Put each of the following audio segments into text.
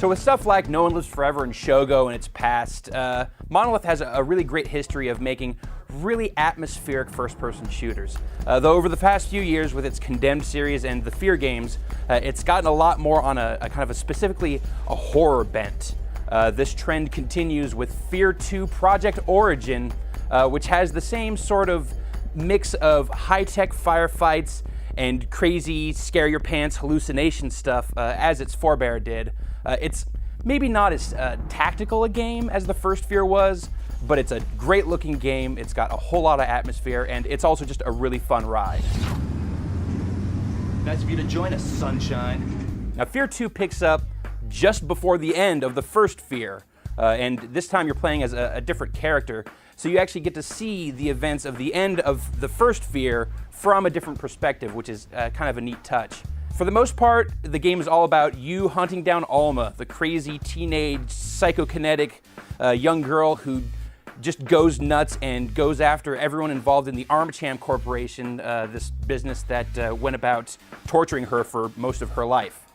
So with stuff like No One Lives Forever and Shogo and its past, Monolith has a really great history of making really atmospheric first-person shooters. Though over the past few years with its Condemned series and the F.E.A.R games, it's gotten a lot more on a kind of specifically a horror bent. This trend continues with F.E.A.R 2 Project Origin, which has the same sort of mix of high-tech firefights and crazy scare-your-pants hallucination stuff as its forebear did. It's maybe not as tactical a game as the first F.E.A.R was, but it's a great-looking game, it's got a whole lot of atmosphere, and it's also just a really fun ride. Nice of you to join us, sunshine. Now, F.E.A.R 2 picks up just before the end of the first F.E.A.R, and this time you're playing as a different character, so you actually get to see the events of the end of the first F.E.A.R from a different perspective, which is kind of a neat touch. For the most part, the game is all about you hunting down Alma, the crazy teenage, psychokinetic young girl who just goes nuts and goes after everyone involved in the Alma Corporation, this business that went about torturing her for most of her life.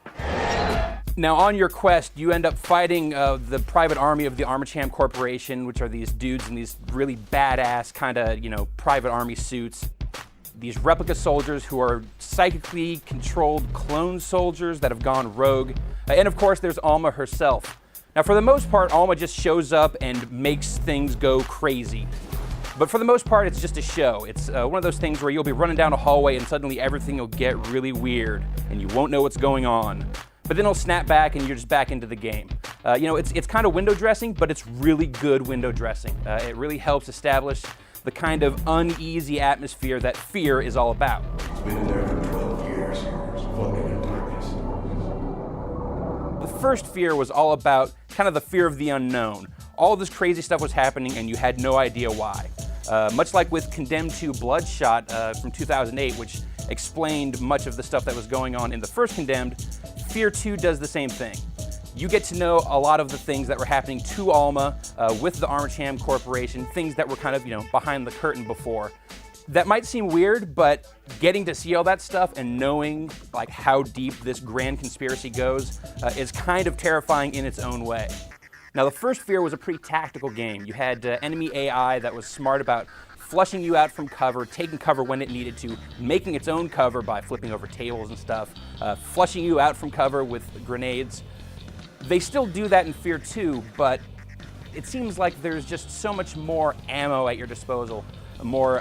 Now, on your quest, you end up fighting the private army of the Alma Corporation, which are these dudes in these really badass kind of, private army suits. These replica soldiers who are psychically controlled clone soldiers that have gone rogue. And of course, there's Alma herself. Now, for the most part, Alma just shows up and makes things go crazy. But for the most part, it's just a show. It's one of those things where you'll be running down a hallway and suddenly everything will get really weird and you won't know what's going on. But then it'll snap back and you're just back into the game. It's kind of window dressing, but it's really good window dressing. It really helps establish the kind of uneasy atmosphere that F.E.A.R is all about. It's been in there for 12 years, floating in darkness. The first F.E.A.R was all about kind of the fear of the unknown. All this crazy stuff was happening and you had no idea why. Much like with Condemned 2 Bloodshot from 2008, which explained much of the stuff that was going on in the first Condemned, F.E.A.R 2 does the same thing. You get to know a lot of the things that were happening to Alma with the Alma Corporation, things that were kind of, behind the curtain before. That might seem weird, but getting to see all that stuff and knowing like how deep this grand conspiracy goes is kind of terrifying in its own way. Now, the first F.E.A.R was a pretty tactical game. You had enemy AI that was smart about flushing you out from cover, taking cover when it needed to, making its own cover by flipping over tables and stuff, flushing you out from cover with grenades. They still do that in F.E.A.R 2, but it seems like there's just so much more ammo at your disposal, more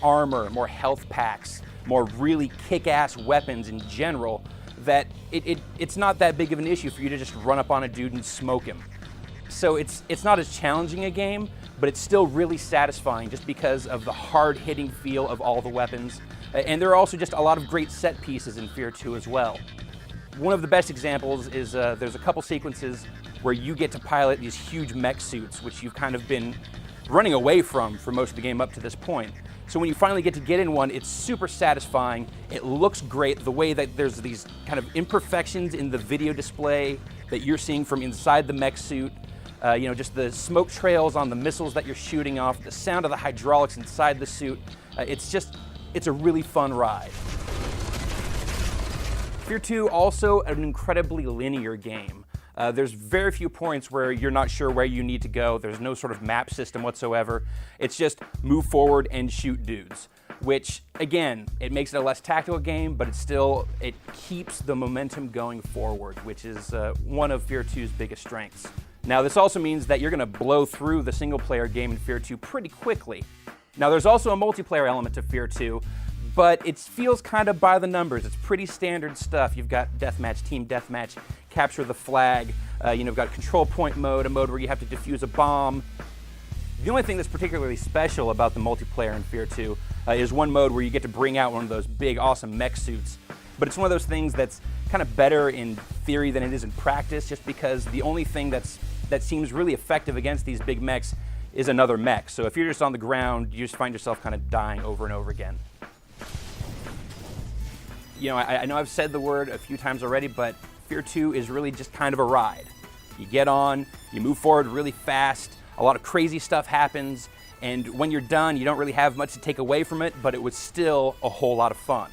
armor, more health packs, more really kick-ass weapons in general, that it's not that big of an issue for you to just run up on a dude and smoke him. So it's not as challenging a game, but it's still really satisfying just because of the hard-hitting feel of all the weapons. And there are also just a lot of great set pieces in F.E.A.R 2 as well. One of the best examples is there's a couple sequences where you get to pilot these huge mech suits, which you've kind of been running away from for most of the game up to this point. So when you finally get in one, it's super satisfying. It looks great, the way that there's these kind of imperfections in the video display that you're seeing from inside the mech suit. Just the smoke trails on the missiles that you're shooting off, the sound of the hydraulics inside the suit. It's a really fun ride. F.E.A.R 2 also an incredibly linear game. There's very few points where you're not sure where you need to go. There's no sort of map system whatsoever. It's just move forward and shoot dudes, which again, it makes it a less tactical game, but it keeps the momentum going forward, which is one of F.E.A.R 2's biggest strengths. Now, this also means that you're going to blow through the single-player game in F.E.A.R 2 pretty quickly. Now, there's also a multiplayer element to F.E.A.R 2, but it feels kind of by the numbers. It's pretty standard stuff. You've got deathmatch, team deathmatch, capture the flag. You've got control point mode, a mode where you have to defuse a bomb. The only thing that's particularly special about the multiplayer in F.E.A.R 2 is one mode where you get to bring out one of those big, awesome mech suits. But it's one of those things that's kind of better in theory than it is in practice, just because the only thing that seems really effective against these big mechs is another mech. So if you're just on the ground, you just find yourself kind of dying over and over again. I know I've said the word a few times already, but F.E.A.R 2 is really just kind of a ride. You get on, you move forward really fast, a lot of crazy stuff happens, and when you're done, you don't really have much to take away from it, but it was still a whole lot of fun.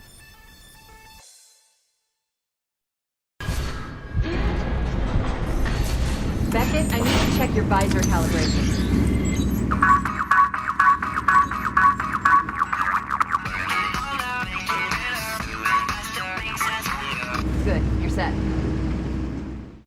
Beckett, I need to check your visor calibration. Good, you're set.